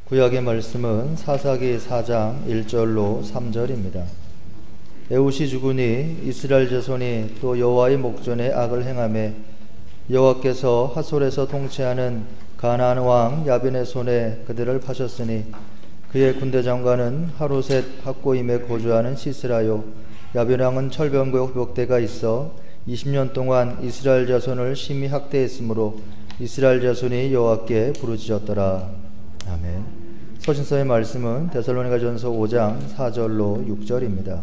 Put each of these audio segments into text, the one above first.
구약의 말씀은 사사기 4장 1절로 3절입니다. 에웃이 죽으니 이스라엘 자손이 또 여호와의 목전에 악을 행하매 여호와께서 하솔에서 통치하는 가나안 왕 야빈의 손에 그들을 파셨으니 그의 군대 장관은 하루셋 학고임에 거주하는 시스라요. 야빈 왕은 철병과 벽대가 있어 20년 동안 이스라엘 자손을 심히 학대했으므로 이스라엘 자손이 여호와께 부르짖었더라. 아멘. 서신서의 말씀은 데살로니가전서 5장 4절로 6절입니다.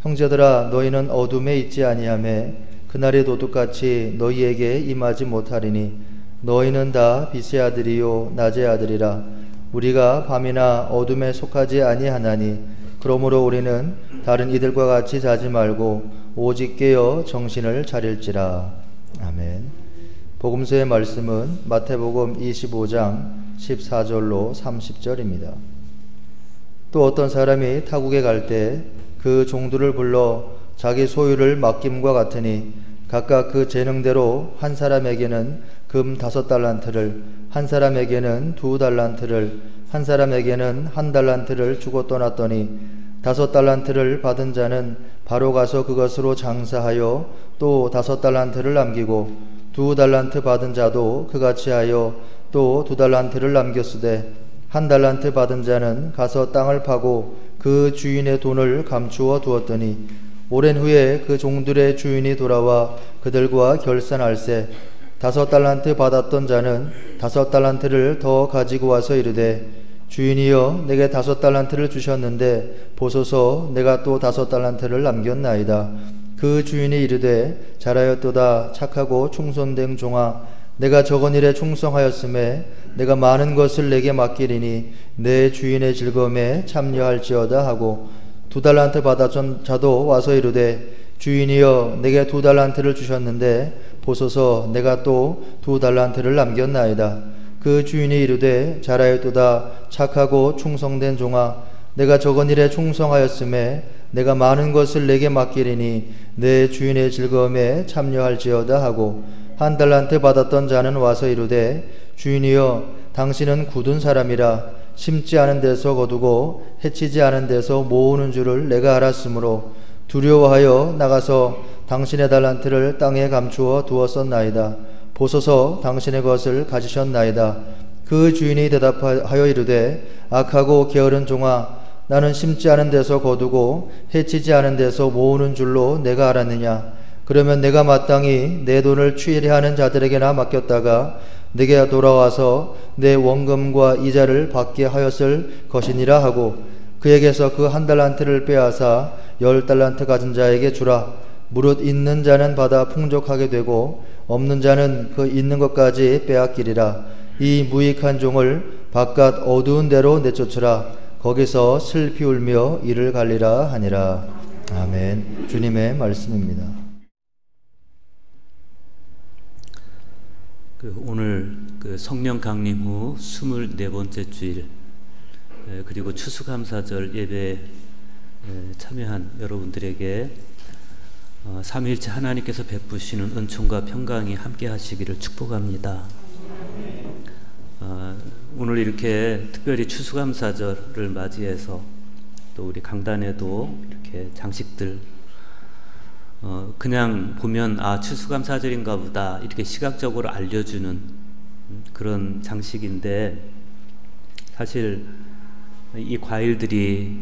형제들아, 너희는 어둠에 있지 아니하매 그날의 도둑같이 너희에게 임하지 못하리니 너희는 다 빛의 아들이요 낮의 아들이라. 우리가 밤이나 어둠에 속하지 아니하나니 그러므로 우리는 다른 이들과 같이 자지 말고 오직 깨어 정신을 차릴지라. 아멘. 복음서의 말씀은 마태복음 25장 14절로 30절입니다. 또 어떤 사람이 타국에 갈 때 그 종들을 불러 자기 소유를 맡김과 같으니 각각 그 재능대로 한 사람에게는 금 5달란트를, 한 사람에게는 2달란트를, 한 사람에게는 1달란트를 주고 떠났더니 5달란트를 받은 자는 바로 가서 그것으로 장사하여 또 5달란트를 남기고 2달란트 받은 자도 그같이 하여 또 2달란트를 남겼으되 1달란트 받은 자는 가서 땅을 파고 그 주인의 돈을 감추어 두었더니 오랜 후에 그 종들의 주인이 돌아와 그들과 결산할세 5달란트 받았던 자는 5달란트를 더 가지고 와서 이르되 주인이여 내게 5달란트를 주셨는데 보소서 내가 또 5달란트를 남겼나이다. 그 주인이 이르되 잘하였도다 착하고 충성된 종아, 내가 적은 일에 충성하였음에 내가 많은 것을 내게 맡기리니 내 주인의 즐거움에 참여할지어다 하고 2달란트 받았던 자도 와서 이르되 주인이여 내게 2달란트를 주셨는데 보소서 내가 또 2달란트를 남겼나이다. 그 주인이 이르되 잘하였도다 착하고 충성된 종아, 내가 적은 일에 충성하였음에 내가 많은 것을 내게 맡기리니 내 주인의 즐거움에 참여할지어다 하고 1달란트 받았던 자는 와서 이르되 주인이여 당신은 굳은 사람이라 심지 않은 데서 거두고 해치지 않은 데서 모으는 줄을 내가 알았으므로 두려워하여 나가서 당신의 달란트를 땅에 감추어 두었었나이다. 보소서 당신의 것을 가지셨나이다. 그 주인이 대답하여 이르되 악하고 게으른 종아, 나는 심지 않은 데서 거두고 해치지 않은 데서 모으는 줄로 내가 알았느냐. 그러면 내가 마땅히 내 돈을 추일하는 자들에게나 맡겼다가 내게 돌아와서 내 원금과 이자를 받게 하였을 것이니라 하고 그에게서 그 1달란트를 빼앗아 10달란트 가진 자에게 주라. 무릇 있는 자는 받아 풍족하게 되고 없는 자는 그 있는 것까지 빼앗기리라. 이 무익한 종을 바깥 어두운 데로 내쫓으라. 거기서 슬피 울며 이를 갈리라 하니라. 아멘. 주님의 말씀입니다. 오늘 성령 강림 후 24번째 주일 그리고 추수감사절 예배에 참여한 여러분들에게 삼위일체 하나님께서 베푸시는 은총과 평강이 함께 하시기를 축복합니다. 오늘 이렇게 특별히 추수감사절을 맞이해서 또 우리 강단에도 이렇게 장식들 그냥 보면 추수감사절인가 보다 이렇게 시각적으로 알려주는 그런 장식인데 사실 이 과일들이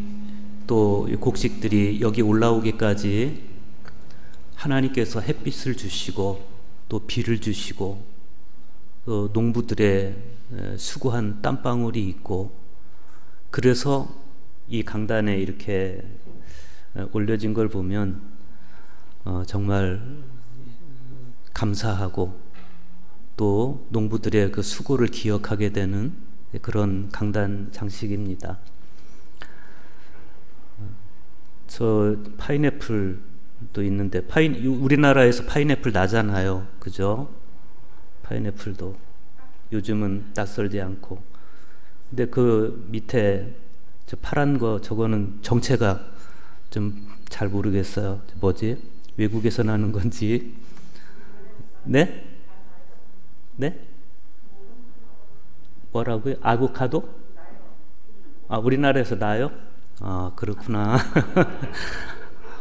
또 이 곡식들이 여기 올라오기까지 하나님께서 햇빛을 주시고 또 비를 주시고 또 농부들의 수고한 땀방울이 있고 그래서 이 강단에 이렇게 올려진 걸 보면 정말 감사하고 또 농부들의 그 수고를 기억하게 되는 그런 강단 장식입니다. 저 파인애플도 있는데 우리나라에서 파인애플 나잖아요, 그죠? 파인애플도 요즘은 낯설지 않고. 근데 그 밑에 저 파란 거 저거는 정체가 좀 잘 모르겠어요. 뭐지? 외국에서 나는 건지. 네? 네? 뭐라고요? 아보카도? 우리나라에서 나요? 그렇구나.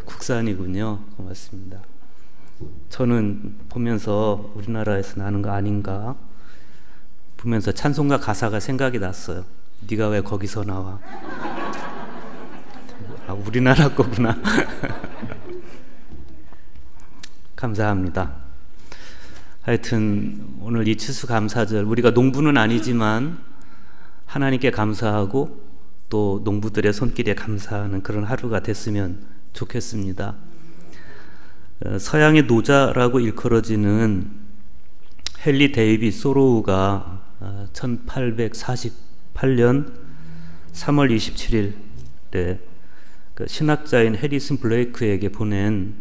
국산이군요. 고맙습니다. 저는 보면서 우리나라에서 나는 거 아닌가 보면서 찬송가 가사가 생각이 났어요. 네가 왜 거기서 나와? 우리나라 거구나. 감사합니다. 하여튼 오늘 이 추수감사절, 우리가 농부는 아니지만 하나님께 감사하고 또 농부들의 손길에 감사하는 그런 하루가 됐으면 좋겠습니다. 서양의 노자라고 일컬어지는 헨리 데이빗 소로우가 1848년 3월 27일에 신학자인 해리슨 블레이크에게 보낸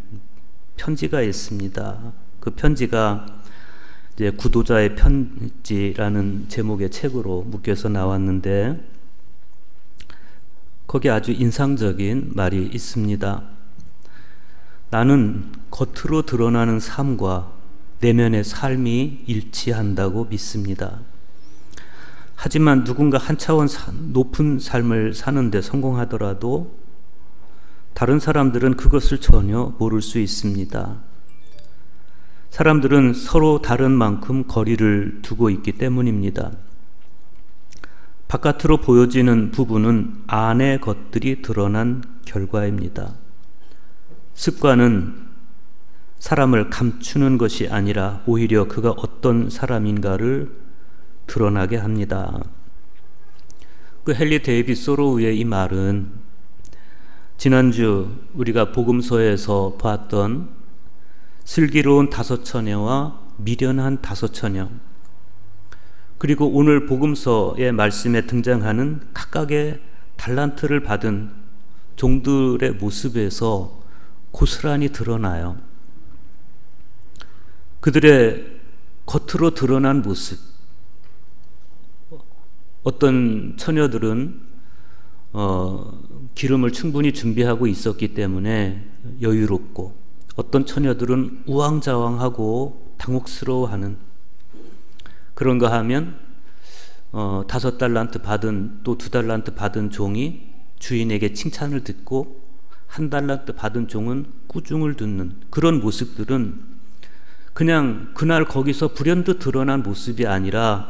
편지가 있습니다. 그 편지가 이제 구도자의 편지라는 제목의 책으로 묶여서 나왔는데, 거기 아주 인상적인 말이 있습니다. 나는 겉으로 드러나는 삶과 내면의 삶이 일치한다고 믿습니다. 하지만 누군가 한 차원 높은 삶을 사는데 성공하더라도 다른 사람들은 그것을 전혀 모를 수 있습니다. 사람들은 서로 다른 만큼 거리를 두고 있기 때문입니다. 바깥으로 보여지는 부분은 안의 것들이 드러난 결과입니다. 습관은 사람을 감추는 것이 아니라 오히려 그가 어떤 사람인가를 드러나게 합니다. 그 헨리 데이빗 소로우의 이 말은 지난주 우리가 복음서에서 봤던 슬기로운 다섯 처녀와 미련한 다섯 처녀, 그리고 오늘 복음서의 말씀에 등장하는 각각의 달란트를 받은 종들의 모습에서 고스란히 드러나요. 그들의 겉으로 드러난 모습, 어떤 처녀들은 기름을 충분히 준비하고 있었기 때문에 여유롭고, 어떤 처녀들은 우왕좌왕하고 당혹스러워하는, 그런가 하면 5달란트 받은, 또 2달란트 받은 종이 주인에게 칭찬을 듣고 1달란트 받은 종은 꾸중을 듣는 그런 모습들은 그냥 그날 거기서 불현듯 드러난 모습이 아니라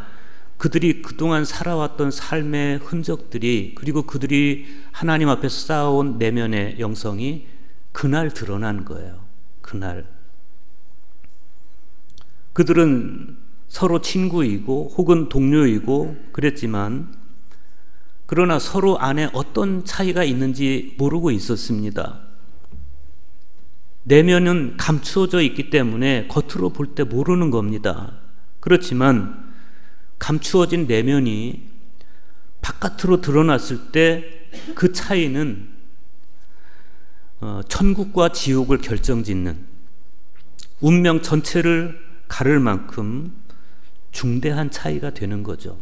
그들이 그동안 살아왔던 삶의 흔적들이, 그리고 그들이 하나님 앞에서 쌓아온 내면의 영성이 그날 드러난 거예요. 그날. 그들은 서로 친구이고 혹은 동료이고 그랬지만, 그러나 서로 안에 어떤 차이가 있는지 모르고 있었습니다. 내면은 감추어져 있기 때문에 겉으로 볼 때 모르는 겁니다. 그렇지만 감추어진 내면이 바깥으로 드러났을 때 그 차이는 천국과 지옥을 결정짓는, 운명 전체를 가를 만큼 중대한 차이가 되는 거죠.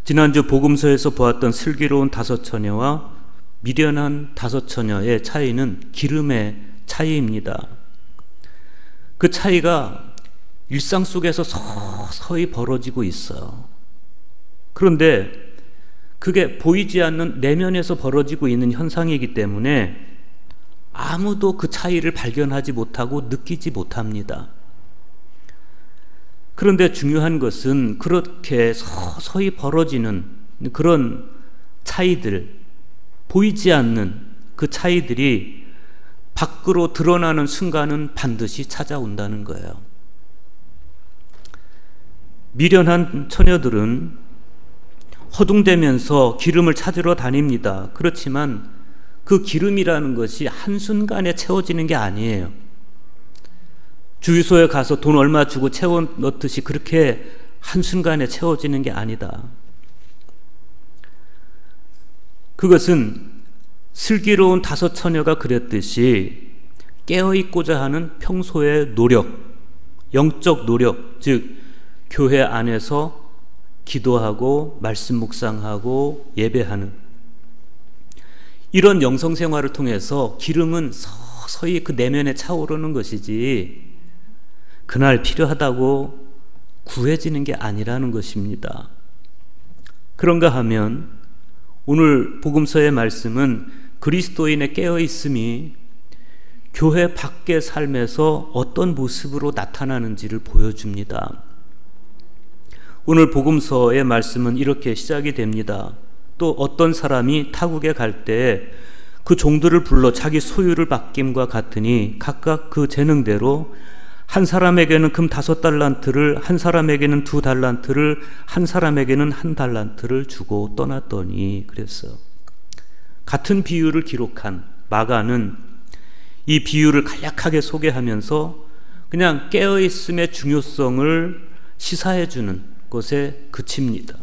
지난주 복음서에서 보았던 슬기로운 다섯 처녀와 미련한 다섯 처녀의 차이는 기름의 차이입니다. 그 차이가 일상 속에서 서서히 벌어지고 있어요. 그런데 그게 보이지 않는 내면에서 벌어지고 있는 현상이기 때문에 아무도 그 차이를 발견하지 못하고 느끼지 못합니다. 그런데 중요한 것은 그렇게 서서히 벌어지는 그런 차이들, 보이지 않는 그 차이들이 밖으로 드러나는 순간은 반드시 찾아온다는 거예요. 미련한 처녀들은 허둥대면서 기름을 찾으러 다닙니다. 그렇지만 그 기름이라는 것이 한순간에 채워지는 게 아니에요. 주유소에 가서 돈 얼마 주고 채워 넣듯이 그렇게 한순간에 채워지는 게 아니다. 그것은 슬기로운 다섯 처녀가 그랬듯이 깨어있고자 하는 평소의 노력, 영적 노력, 즉 교회 안에서 기도하고 말씀 묵상하고 예배하는 이런 영성생활을 통해서 기름은 서서히 그 내면에 차오르는 것이지 그날 필요하다고 구해지는 게 아니라는 것입니다. 그런가 하면 오늘 복음서의 말씀은 그리스도인의 깨어있음이 교회 밖의 삶에서 어떤 모습으로 나타나는지를 보여줍니다. 오늘 복음서의 말씀은 이렇게 시작이 됩니다. 또 어떤 사람이 타국에 갈 때 그 종들을 불러 자기 소유를 맡김과 같으니 각각 그 재능대로 한 사람에게는 금 5달란트를, 한 사람에게는 2달란트를, 한 사람에게는 1달란트를 주고 떠났더니 그랬어요. 같은 비유를 기록한 마가는 이 비유를 간략하게 소개하면서 그냥 깨어있음의 중요성을 시사해주는 것에 그칩니다.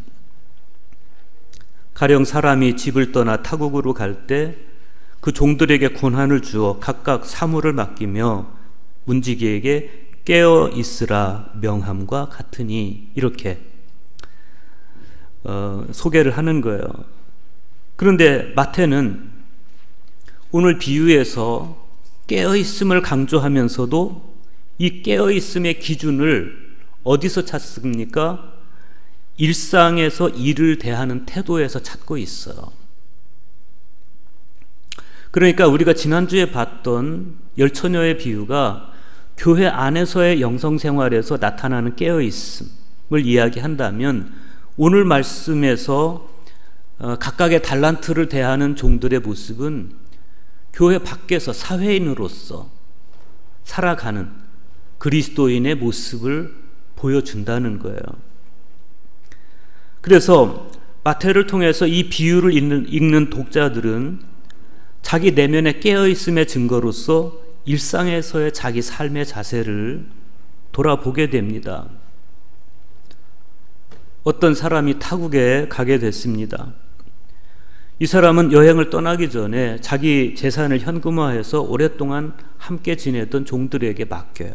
가령 사람이 집을 떠나 타국으로 갈 때 그 종들에게 권한을 주어 각각 사물을 맡기며 문지기에게 깨어 있으라 명함과 같으니 이렇게 소개를 하는 거예요. 그런데 마태는 오늘 비유에서 깨어 있음을 강조하면서도 이 깨어 있음의 기준을 어디서 찾습니까? 일상에서 일을 대하는 태도에서 찾고 있어요. 그러니까 우리가 지난주에 봤던 열처녀의 비유가 교회 안에서의 영성생활에서 나타나는 깨어있음을 이야기한다면 오늘 말씀에서 각각의 달란트를 대하는 종들의 모습은 교회 밖에서 사회인으로서 살아가는 그리스도인의 모습을 보여준다는 거예요. 그래서 마태를 통해서 이 비유를 읽는 독자들은 자기 내면의 깨어있음의 증거로서 일상에서의 자기 삶의 자세를 돌아보게 됩니다. 어떤 사람이 타국에 가게 됐습니다. 이 사람은 여행을 떠나기 전에 자기 재산을 현금화해서 오랫동안 함께 지내던 종들에게 맡겨요.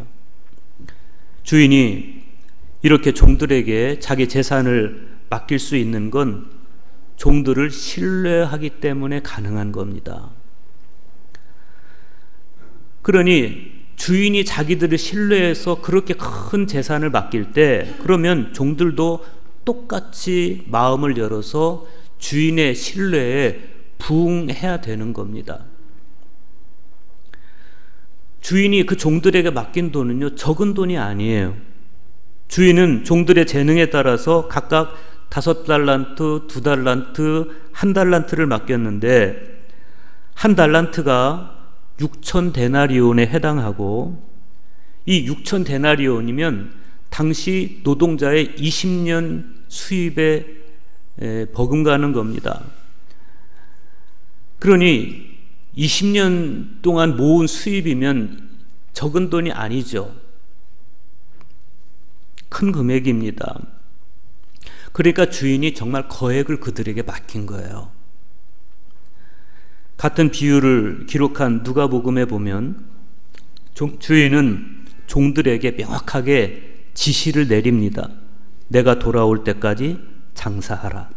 주인이 이렇게 종들에게 자기 재산을 맡길 수 있는 건 종들을 신뢰하기 때문에 가능한 겁니다. 그러니 주인이 자기들을 신뢰해서 그렇게 큰 재산을 맡길 때 그러면 종들도 똑같이 마음을 열어서 주인의 신뢰에 부응해야 되는 겁니다. 주인이 그 종들에게 맡긴 돈은요, 적은 돈이 아니에요. 주인은 종들의 재능에 따라서 각각 5달란트, 2달란트, 1달란트를 맡겼는데 1달란트가 6천 데나리온에 해당하고 이 6천 데나리온이면 당시 노동자의 20년 수입에 버금가는 겁니다. 그러니 20년 동안 모은 수입이면 적은 돈이 아니죠. 큰 금액입니다. 그러니까 주인이 정말 거액을 그들에게 맡긴 거예요. 같은 비유를 기록한 누가복음에 보면 주인은 종들에게 명확하게 지시를 내립니다. 내가 돌아올 때까지 장사하라.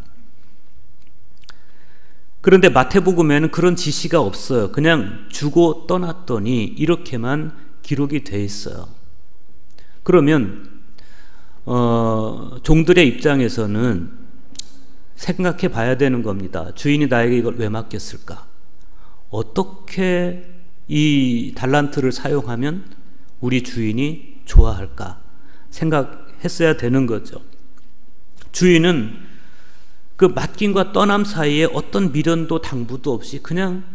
그런데 마태복음에는 그런 지시가 없어요. 그냥 주고 떠났더니 이렇게만 기록이 돼 있어요. 그러면 종들의 입장에서는 생각해 봐야 되는 겁니다. 주인이 나에게 이걸 왜 맡겼을까? 어떻게 이 달란트를 사용하면 우리 주인이 좋아할까 생각했어야 되는 거죠. 주인은 그 맡김과 떠남 사이에 어떤 미련도 당부도 없이 그냥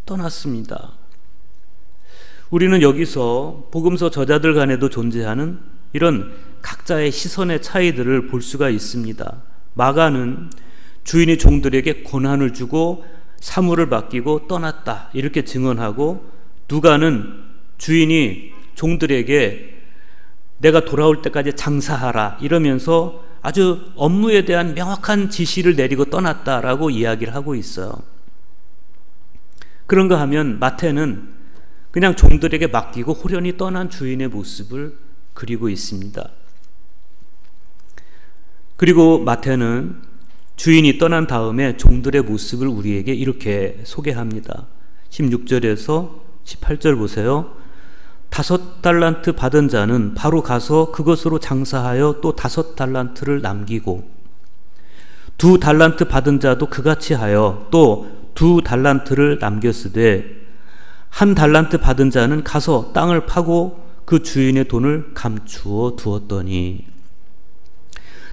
떠났습니다. 우리는 여기서 복음서 저자들 간에도 존재하는 이런 각자의 시선의 차이들을 볼 수가 있습니다. 마가는 주인이 종들에게 권한을 주고 사물을 맡기고 떠났다 이렇게 증언하고, 누가는 주인이 종들에게 내가 돌아올 때까지 장사하라 이러면서 아주 업무에 대한 명확한 지시를 내리고 떠났다라고 이야기를 하고 있어요. 그런가 하면 마태는 그냥 종들에게 맡기고 호련히 떠난 주인의 모습을 그리고 있습니다. 그리고 마태는 주인이 떠난 다음에 종들의 모습을 우리에게 이렇게 소개합니다. 16절에서 18절 보세요. 5달란트 받은 자는 바로 가서 그것으로 장사하여 또 5달란트를 남기고, 2 달란트 받은 자도 그같이 하여 또 2 달란트를 남겼으되 1 달란트 받은 자는 가서 땅을 파고 그 주인의 돈을 감추어 두었더니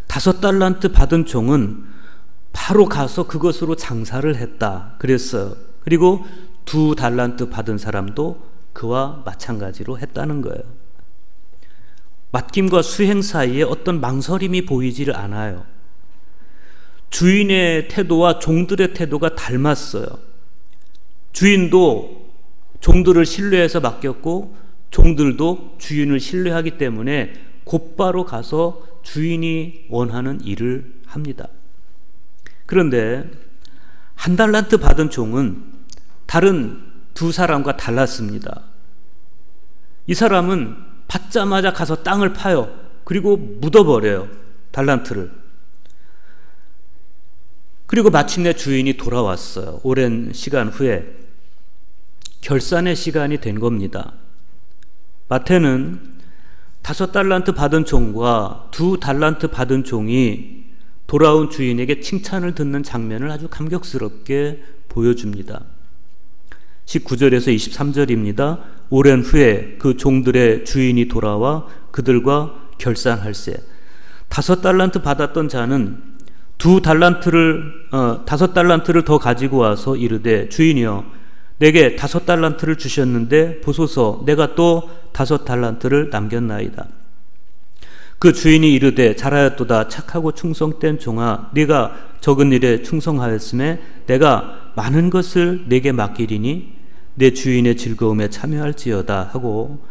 5 달란트 받은 종은 바로 가서 그것으로 장사를 했다 그랬어요. 그리고 2 달란트 받은 사람도 그와 마찬가지로 했다는 거예요. 맡김과 수행 사이에 어떤 망설임이 보이지를 않아요. 주인의 태도와 종들의 태도가 닮았어요. 주인도 종들을 신뢰해서 맡겼고 종들도 주인을 신뢰하기 때문에 곧바로 가서 주인이 원하는 일을 합니다. 그런데 1 달란트 받은 종은 다른 2 사람과 달랐습니다. 이 사람은 받자마자 가서 땅을 파요. 그리고 묻어버려요. 달란트를. 그리고 마침내 주인이 돌아왔어요. 오랜 시간 후에 결산의 시간이 된 겁니다. 마태는 5 달란트 받은 종과 2 달란트 받은 종이 돌아온 주인에게 칭찬을 듣는 장면을 아주 감격스럽게 보여줍니다. 19절에서 23절입니다. 오랜 후에 그 종들의 주인이 돌아와 그들과 결산할세 5 달란트 받았던 자는 5 달란트를 더 가지고 와서 이르되 주인이여 내게 5 달란트를 주셨는데 보소서 내가 또 5 달란트를 남겼나이다. 그 주인이 이르되 잘하였도다 착하고 충성된 종아 네가 적은 일에 충성하였음에 내가 많은 것을 네게 맡기리니 내 주인의 즐거움에 참여할지어다 하고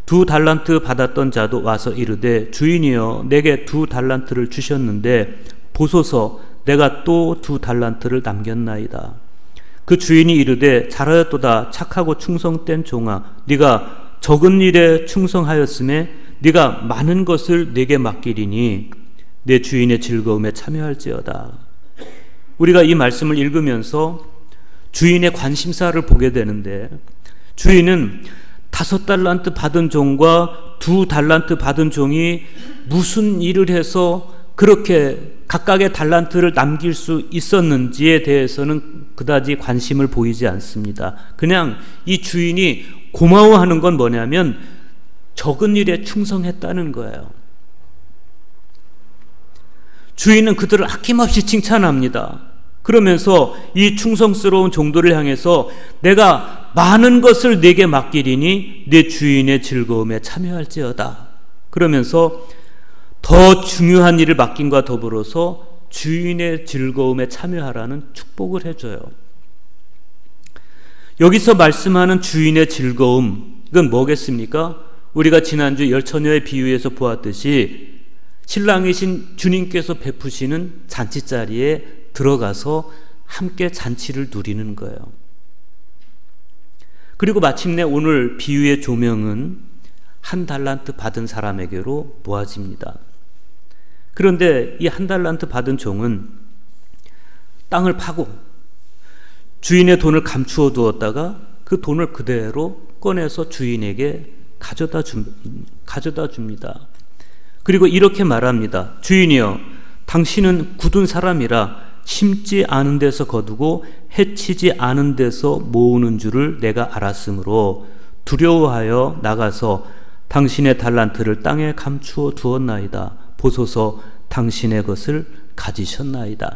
2 달란트 받았던 자도 와서 이르되 주인이여 내게 2 달란트를 주셨는데 보소서 내가 또 2 달란트를 남겼나이다. 그 주인이 이르되 잘하였도다 착하고 충성된 종아 네가 적은 일에 충성하였음에 네가 많은 것을 내게 맡기리니 내 주인의 즐거움에 참여할지어다. 우리가 이 말씀을 읽으면서 주인의 관심사를 보게 되는데 주인은 5 달란트 받은 종과 2 달란트 받은 종이 무슨 일을 해서 그렇게 각각의 달란트를 남길 수 있었는지에 대해서는 그다지 관심을 보이지 않습니다. 그냥 이 주인이 고마워하는 건 뭐냐면 적은 일에 충성했다는 거예요. 주인은 그들을 아낌없이 칭찬합니다. 그러면서 이 충성스러운 종들을 향해서 내가 많은 것을 네게 맡기리니 내 주인의 즐거움에 참여할지어다. 그러면서 더 중요한 일을 맡김과 더불어서 주인의 즐거움에 참여하라는 축복을 해줘요. 여기서 말씀하는 주인의 즐거움, 이건 뭐겠습니까? 우리가 지난주 열처녀의 비유에서 보았듯이 신랑이신 주님께서 베푸시는 잔치자리에 들어가서 함께 잔치를 누리는 거예요. 그리고 마침내 오늘 비유의 조명은 1 달란트 받은 사람에게로 모아집니다. 그런데 이 1 달란트 받은 종은 땅을 파고 주인의 돈을 감추어 두었다가 그 돈을 그대로 꺼내서 주인에게 가져다 줍니다. 그리고 이렇게 말합니다. 주인이여 당신은 굳은 사람이라 심지 않은 데서 거두고 해치지 않은 데서 모으는 줄을 내가 알았으므로 두려워하여 나가서 당신의 달란트를 땅에 감추어 두었나이다. 보소서 당신의 것을 가지셨나이다.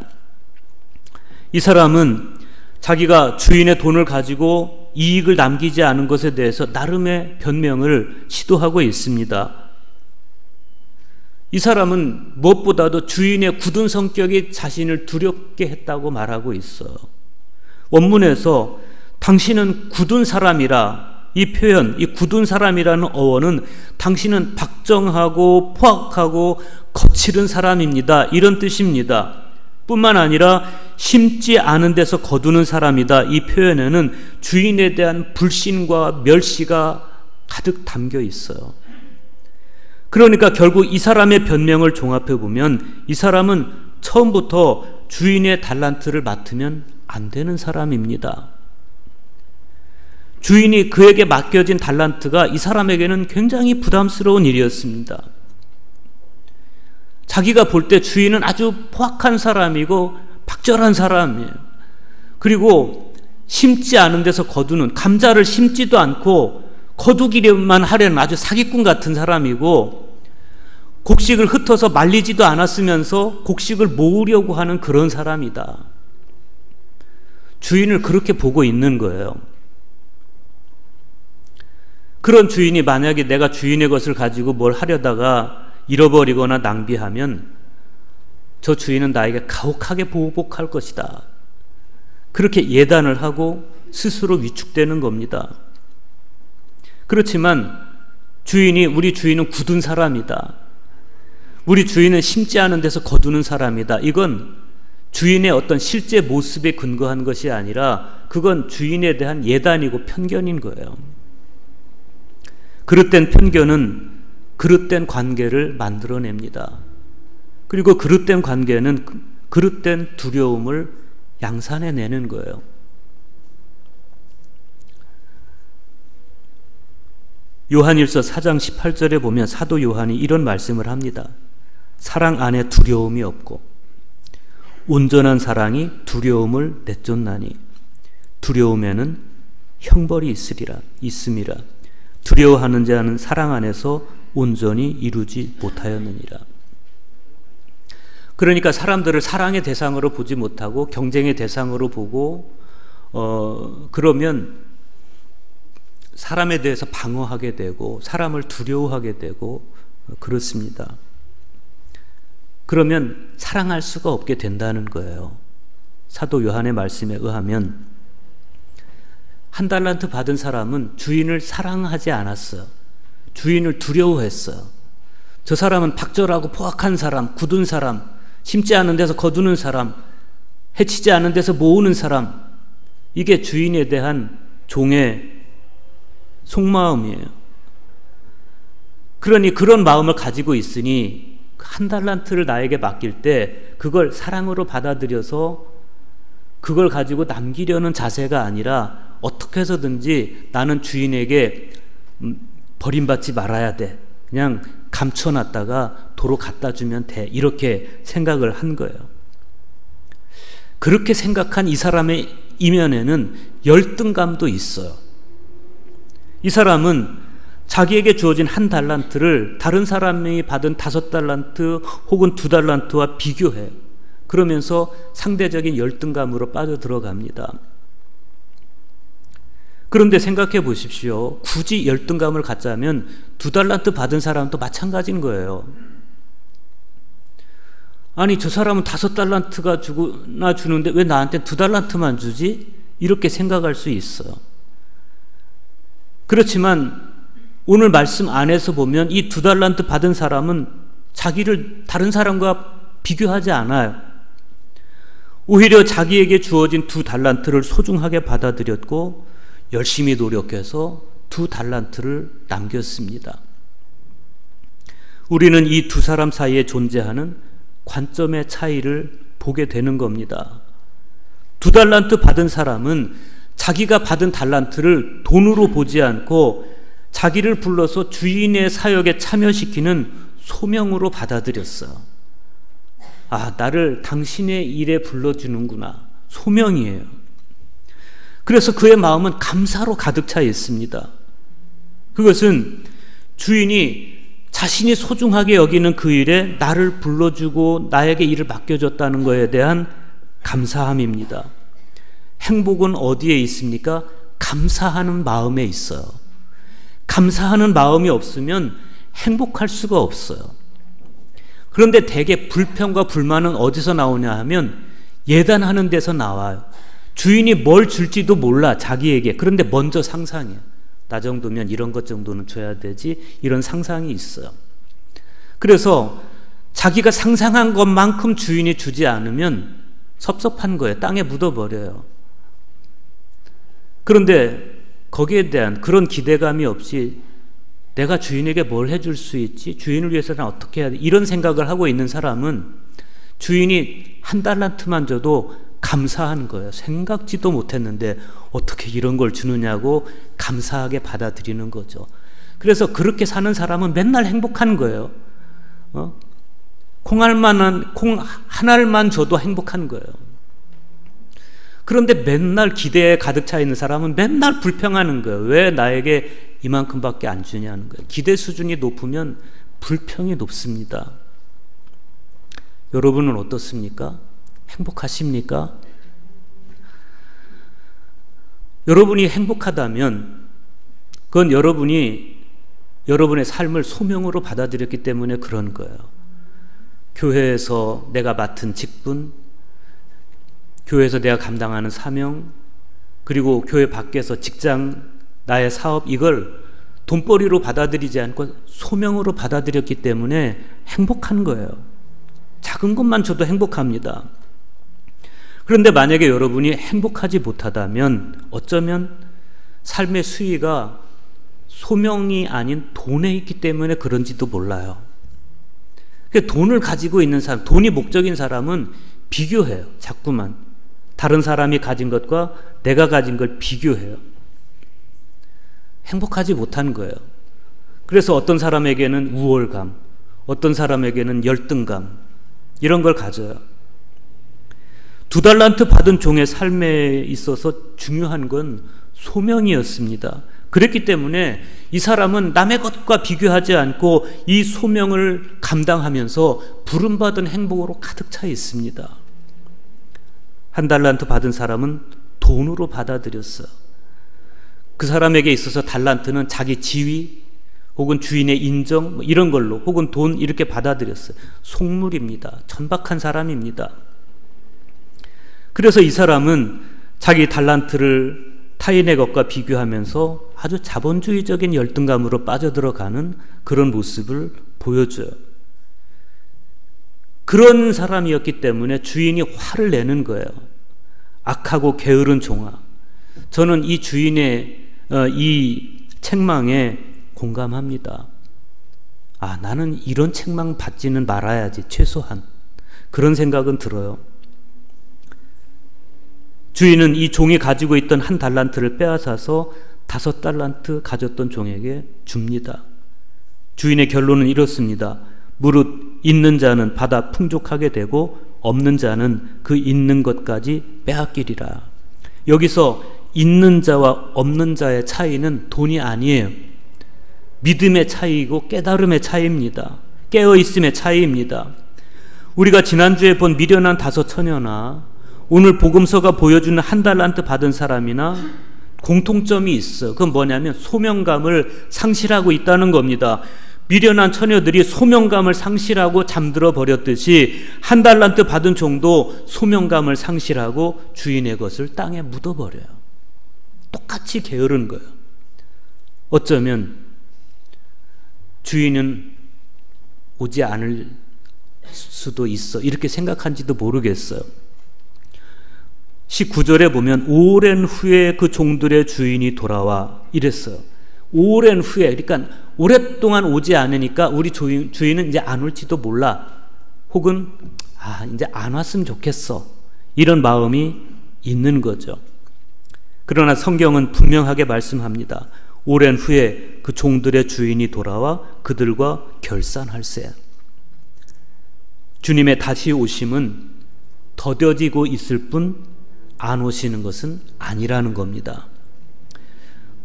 이 사람은 자기가 주인의 돈을 가지고 이익을 남기지 않은 것에 대해서 나름의 변명을 시도하고 있습니다. 이 사람은 무엇보다도 주인의 굳은 성격이 자신을 두렵게 했다고 말하고 있어요. 원문에서 당신은 굳은 사람이라 이 표현, 이 굳은 사람이라는 어원은 당신은 박정하고 포악하고 거칠은 사람입니다. 이런 뜻입니다. 뿐만 아니라 심지 않은 데서 거두는 사람이다. 이 표현에는 주인에 대한 불신과 멸시가 가득 담겨 있어요. 그러니까 결국 이 사람의 변명을 종합해 보면 이 사람은 처음부터 주인의 달란트를 맡으면 안 되는 사람입니다. 주인이 그에게 맡겨진 달란트가 이 사람에게는 굉장히 부담스러운 일이었습니다. 자기가 볼 때 주인은 아주 포악한 사람이고 박절한 사람이에요. 그리고 심지 않은 데서 거두는, 감자를 심지도 않고 거두기만 하려는 아주 사기꾼 같은 사람이고, 곡식을 흩어서 말리지도 않았으면서 곡식을 모으려고 하는 그런 사람이다. 주인을 그렇게 보고 있는 거예요. 그런 주인이 만약에 내가 주인의 것을 가지고 뭘 하려다가 잃어버리거나 낭비하면 저 주인은 나에게 가혹하게 보복할 것이다. 그렇게 예단을 하고 스스로 위축되는 겁니다. 그렇지만 우리 주인은 굳은 사람이다. 우리 주인은 심지 않은 데서 거두는 사람이다. 이건 주인의 어떤 실제 모습에 근거한 것이 아니라 그건 주인에 대한 예단이고 편견인 거예요. 그릇된 편견은 그릇된 관계를 만들어냅니다. 그리고 그릇된 관계는 그릇된 두려움을 양산해내는 거예요. 요한일서 4장 18절에 보면 사도 요한이 이런 말씀을 합니다. 사랑 안에 두려움이 없고 온전한 사랑이 두려움을 내쫓나니 두려움에는 형벌이 있음이라. 두려워하는 자는 사랑 안에서 온전히 이루지 못하였느니라. 그러니까 사람들을 사랑의 대상으로 보지 못하고 경쟁의 대상으로 보고 그러면 사람에 대해서 방어하게 되고 사람을 두려워하게 되고 그렇습니다. 그러면 사랑할 수가 없게 된다는 거예요. 사도 요한의 말씀에 의하면 한 달란트 받은 사람은 주인을 사랑하지 않았어요. 주인을 두려워했어요. 저 사람은 박절하고 포악한 사람, 굳은 사람, 심지 않은 데서 거두는 사람, 해치지 않은 데서 모으는 사람, 이게 주인에 대한 종의 속마음이에요. 그러니 그런 마음을 가지고 있으니 한 달란트를 나에게 맡길 때 그걸 사랑으로 받아들여서 그걸 가지고 남기려는 자세가 아니라 어떻게 해서든지 나는 주인에게 버림받지 말아야 돼. 그냥 감춰놨다가 도로 갖다 주면 돼. 이렇게 생각을 한 거예요. 그렇게 생각한 이 사람의 이면에는 열등감도 있어요. 이 사람은 자기에게 주어진 한 달란트를 다른 사람이 받은 5달란트 혹은 2달란트와 비교해요. 그러면서 상대적인 열등감으로 빠져들어갑니다. 그런데 생각해 보십시오. 굳이 열등감을 갖자면 2달란트 받은 사람도 마찬가지인 거예요. 아니 저 사람은 5달란트가 주는데 왜 나한테 2달란트만 주지? 이렇게 생각할 수 있어요. 그렇지만 오늘 말씀 안에서 보면 이 2달란트 받은 사람은 자기를 다른 사람과 비교하지 않아요. 오히려 자기에게 주어진 2달란트를 소중하게 받아들였고 열심히 노력해서 2달란트를 남겼습니다. 우리는 이 두 사람 사이에 존재하는 관점의 차이를 보게 되는 겁니다. 2달란트 받은 사람은 자기가 받은 달란트를 돈으로 보지 않고 자기를 불러서 주인의 사역에 참여시키는 소명으로 받아들였어요. 아, 나를 당신의 일에 불러주는구나. 소명이에요. 그래서 그의 마음은 감사로 가득 차 있습니다. 그것은 주인이 자신이 소중하게 여기는 그 일에 나를 불러주고 나에게 일을 맡겨줬다는 것에 대한 감사함입니다. 행복은 어디에 있습니까? 감사하는 마음에 있어요. 감사하는 마음이 없으면 행복할 수가 없어요. 그런데 대개 불평과 불만은 어디서 나오냐 하면 예단하는 데서 나와요. 주인이 뭘 줄지도 몰라 자기에게. 그런데 먼저 상상해요. 나 정도면 이런 것 정도는 줘야 되지. 이런 상상이 있어요. 그래서 자기가 상상한 것만큼 주인이 주지 않으면 섭섭한 거예요. 땅에 묻어버려요. 그런데 거기에 대한 그런 기대감이 없이 내가 주인에게 뭘 해줄 수 있지? 주인을 위해서는 어떻게 해야 돼? 이런 생각을 하고 있는 사람은 주인이 1달란트만 줘도 감사한 거예요. 생각지도 못했는데 어떻게 이런 걸 주느냐고 감사하게 받아들이는 거죠. 그래서 그렇게 사는 사람은 맨날 행복한 거예요. 콩 한 알만 줘도 행복한 거예요. 그런데 맨날 기대에 가득 차 있는 사람은 맨날 불평하는 거예요. 왜 나에게 이만큼밖에 안 주냐는 거예요. 기대 수준이 높으면 불평이 높습니다. 여러분은 어떻습니까? 행복하십니까? 여러분이 행복하다면 그건 여러분이 여러분의 삶을 소명으로 받아들였기 때문에 그런 거예요. 교회에서 내가 맡은 직분, 교회에서 내가 감당하는 사명, 그리고 교회 밖에서 직장, 나의 사업, 이걸 돈벌이로 받아들이지 않고 소명으로 받아들였기 때문에 행복한 거예요. 작은 것만 줘도 행복합니다. 그런데 만약에 여러분이 행복하지 못하다면 어쩌면 삶의 수위가 소명이 아닌 돈에 있기 때문에 그런지도 몰라요. 돈을 가지고 있는 사람, 돈이 목적인 사람은 비교해요. 자꾸만 다른 사람이 가진 것과 내가 가진 걸 비교해요. 행복하지 못한 거예요. 그래서 어떤 사람에게는 우월감, 어떤 사람에게는 열등감, 이런 걸 가져요. 2달란트 받은 종의 삶에 있어서 중요한 건 소명이었습니다. 그랬기 때문에 이 사람은 남의 것과 비교하지 않고 이 소명을 감당하면서 부름받은 행복으로 가득 차 있습니다. 1달란트 받은 사람은 돈으로 받아들였어요. 그 사람에게 있어서 달란트는 자기 지위 혹은 주인의 인정 이런 걸로 혹은 돈 이렇게 받아들였어요. 속물입니다. 천박한 사람입니다. 그래서 이 사람은 자기 달란트를 타인의 것과 비교하면서 아주 자본주의적인 열등감으로 빠져들어가는 그런 모습을 보여줘요. 그런 사람이었기 때문에 주인이 화를 내는 거예요. 악하고 게으른 종아. 저는 이 주인의 이 책망에 공감합니다. 아, 나는 이런 책망 받지는 말아야지, 최소한. 그런 생각은 들어요. 주인은 이 종이 가지고 있던 1달란트를 빼앗아서 5달란트 가졌던 종에게 줍니다. 주인의 결론은 이렇습니다. 무릇 있는 자는 받아 풍족하게 되고 없는 자는 그 있는 것까지 빼앗기리라. 여기서 있는 자와 없는 자의 차이는 돈이 아니에요. 믿음의 차이이고 깨달음의 차이입니다. 깨어있음의 차이입니다. 우리가 지난주에 본 미련한 5 처녀나 오늘 복음서가 보여주는 1달란트 받은 사람이나 공통점이 있어. 그건 뭐냐면 소명감을 상실하고 있다는 겁니다. 미련한 처녀들이 소명감을 상실하고 잠들어 버렸듯이 1달란트 받은 종도 소명감을 상실하고 주인의 것을 땅에 묻어버려요. 똑같이 게으른 거예요. 어쩌면 주인은 오지 않을 수도 있어, 이렇게 생각한지도 모르겠어요. 19절에 보면 오랜 후에 그 종들의 주인이 돌아와 이랬어요. 오랜 후에, 그러니까 오랫동안 오지 않으니까 우리 주인은 이제 안 올지도 몰라, 혹은 이제 안 왔으면 좋겠어, 이런 마음이 있는 거죠. 그러나 성경은 분명하게 말씀합니다. 오랜 후에 그 종들의 주인이 돌아와 그들과 결산할세. 주님의 다시 오심은 더뎌지고 있을 뿐 안 오시는 것은 아니라는 겁니다.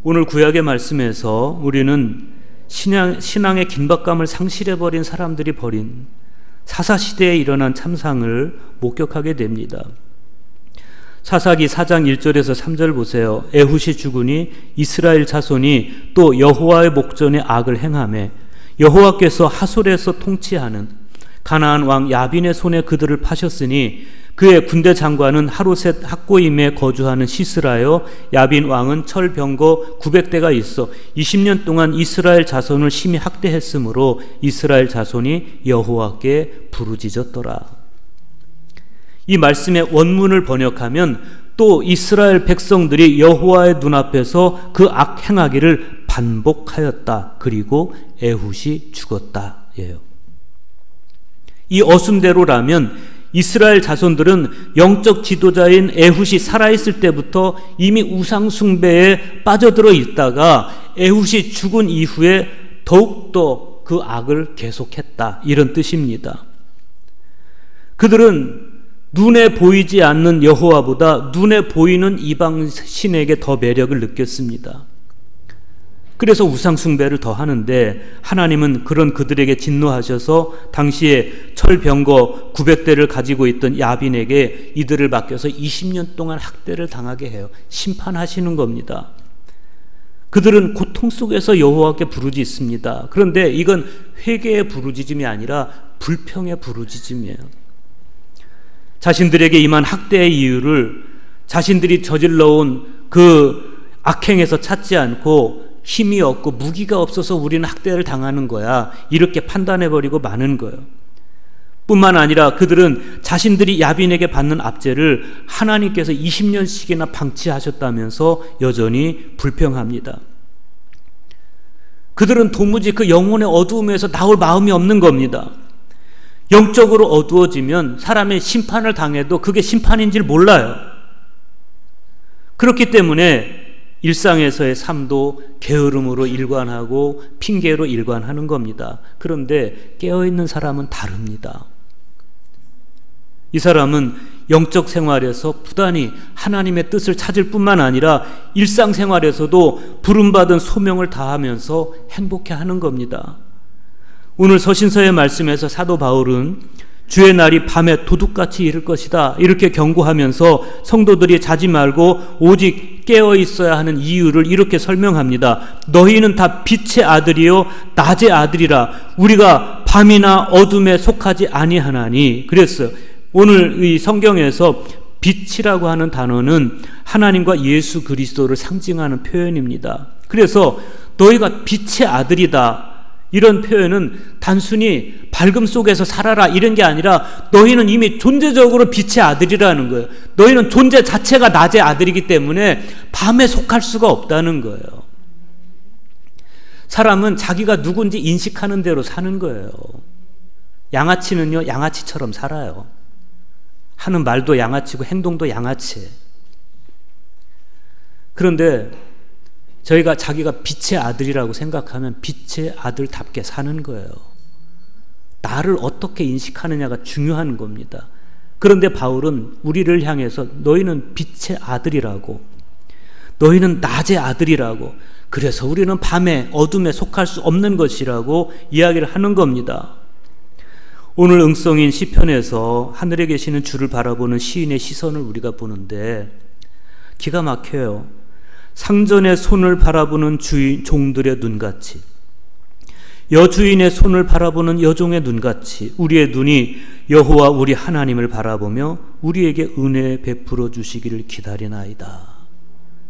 오늘 구약의 말씀에서 우리는 신앙의 긴박감을 상실해버린 사람들이 벌인 사사시대에 일어난 참상을 목격하게 됩니다. 사사기 4장 1절에서 3절 보세요. 에훗이 죽으니 이스라엘 자손이 또 여호와의 목전에 악을 행하매 여호와께서 하솔에서 통치하는 가나안 왕 야빈의 손에 그들을 파셨으니 그의 군대 장관은 하루셋 학고임에 거주하는 시스라요, 야빈 왕은 철병거 900대가 있어 20년 동안 이스라엘 자손을 심히 학대했으므로 이스라엘 자손이 여호와께 부르짖었더라. 이 말씀의 원문을 번역하면 또 이스라엘 백성들이 여호와의 눈앞에서 그 악 행하기를 반복하였다. 그리고 에훗이 죽었다. 예요. 이 어순대로라면 이스라엘 자손들은 영적 지도자인 에훗이 살아있을 때부터 이미 우상 숭배에 빠져들어 있다가 에훗이 죽은 이후에 더욱더 그 악을 계속했다, 이런 뜻입니다. 그들은 눈에 보이지 않는 여호와보다 눈에 보이는 이방 신에게 더 매력을 느꼈습니다. 그래서 우상 숭배를 더 하는데 하나님은 그런 그들에게 진노하셔서 당시에 철병거 900대를 가지고 있던 야빈에게 이들을 맡겨서 20년 동안 학대를 당하게 해요. 심판하시는 겁니다. 그들은 고통 속에서 여호와께 부르짖습니다. 그런데 이건 회개의 부르짖음이 아니라 불평의 부르짖음이에요. 자신들에게 임한 학대의 이유를 자신들이 저질러온 그 악행에서 찾지 않고 힘이 없고 무기가 없어서 우리는 학대를 당하는 거야, 이렇게 판단해버리고 마는 거예요. 뿐만 아니라 그들은 자신들이 야빈에게 받는 압제를 하나님께서 20년씩이나 방치하셨다면서 여전히 불평합니다. 그들은 도무지 그 영혼의 어두움에서 나올 마음이 없는 겁니다. 영적으로 어두워지면 사람의 심판을 당해도 그게 심판인 줄 몰라요. 그렇기 때문에 일상에서의 삶도 게으름으로 일관하고 핑계로 일관하는 겁니다. 그런데 깨어있는 사람은 다릅니다. 이 사람은 영적 생활에서 부단히 하나님의 뜻을 찾을 뿐만 아니라 일상생활에서도 부름받은 소명을 다하면서 행복해하는 겁니다. 오늘 서신서의 말씀에서 사도 바울은 주의 날이 밤에 도둑같이 이를 것이다, 이렇게 경고하면서 성도들이 자지 말고 오직 깨어 있어야 하는 이유를 이렇게 설명합니다. 너희는 다 빛의 아들이요 낮의 아들이라. 우리가 밤이나 어둠에 속하지 아니하나니. 그랬어요. 오늘 이 성경에서 빛이라고 하는 단어는 하나님과 예수 그리스도를 상징하는 표현입니다. 그래서 너희가 빛의 아들이다, 이런 표현은 단순히 밝음 속에서 살아라 이런 게 아니라 너희는 이미 존재적으로 빛의 아들이라는 거예요. 너희는 존재 자체가 낮의 아들이기 때문에 밤에 속할 수가 없다는 거예요. 사람은 자기가 누군지 인식하는 대로 사는 거예요. 양아치는요, 양아치처럼 살아요. 하는 말도 양아치고 행동도 양아치예요. 그런데 저희가 자기가 빛의 아들이라고 생각하면 빛의 아들답게 사는 거예요. 나를 어떻게 인식하느냐가 중요한 겁니다. 그런데 바울은 우리를 향해서 너희는 빛의 아들이라고, 너희는 낮의 아들이라고, 그래서 우리는 밤에 어둠에 속할 수 없는 것이라고 이야기를 하는 겁니다. 오늘 응성인 시편에서 하늘에 계시는 주를 바라보는 시인의 시선을 우리가 보는데 기가 막혀요. 상전의 손을 바라보는 종들의 눈같이, 여주인의 손을 바라보는 여종의 눈같이 우리의 눈이 여호와 우리 하나님을 바라보며 우리에게 은혜 베풀어 주시기를 기다리나이다.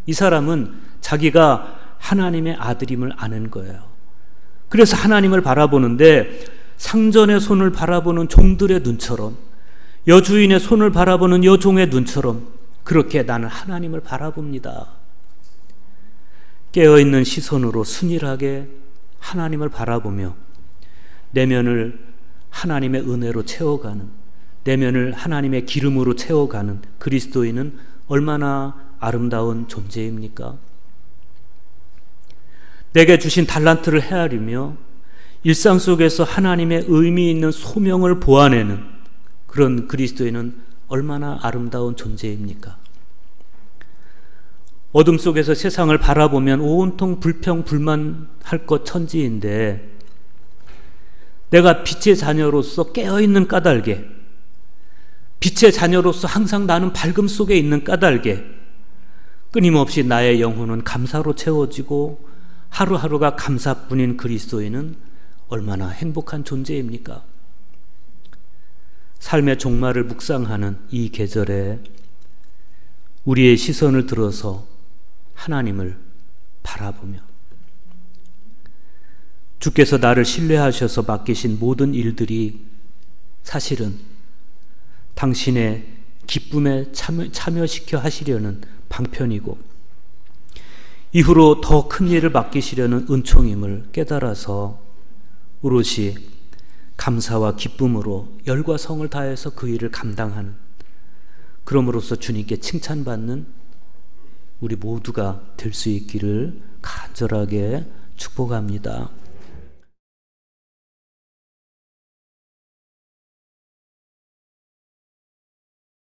이 사람은 자기가 하나님의 아들임을 아는 거예요. 그래서 하나님을 바라보는데 상전의 손을 바라보는 종들의 눈처럼, 여주인의 손을 바라보는 여종의 눈처럼 그렇게 나는 하나님을 바라봅니다. 깨어있는 시선으로 순일하게 하나님을 바라보며 내면을 하나님의 은혜로 채워가는, 내면을 하나님의 기름으로 채워가는 그리스도인은 얼마나 아름다운 존재입니까? 내게 주신 달란트를 헤아리며 일상 속에서 하나님의 의미 있는 소명을 보아내는 그런 그리스도인은 얼마나 아름다운 존재입니까? 어둠 속에서 세상을 바라보면 온통 불평 불만할 것 천지인데 내가 빛의 자녀로서 깨어있는 까닭에, 빛의 자녀로서 항상 나는 밝음 속에 있는 까닭에 끊임없이 나의 영혼은 감사로 채워지고 하루하루가 감사뿐인 그리스도인은 얼마나 행복한 존재입니까? 삶의 종말을 묵상하는 이 계절에 우리의 시선을 들어서 하나님을 바라보며 주께서 나를 신뢰하셔서 맡기신 모든 일들이 사실은 당신의 기쁨에 참여시켜 하시려는 방편이고 이후로 더 큰 일을 맡기시려는 은총임을 깨달아서 오롯이 감사와 기쁨으로 열과 성을 다해서 그 일을 감당하는, 그럼으로써 주님께 칭찬받는 우리 모두가 될 수 있기를 간절하게 축복합니다.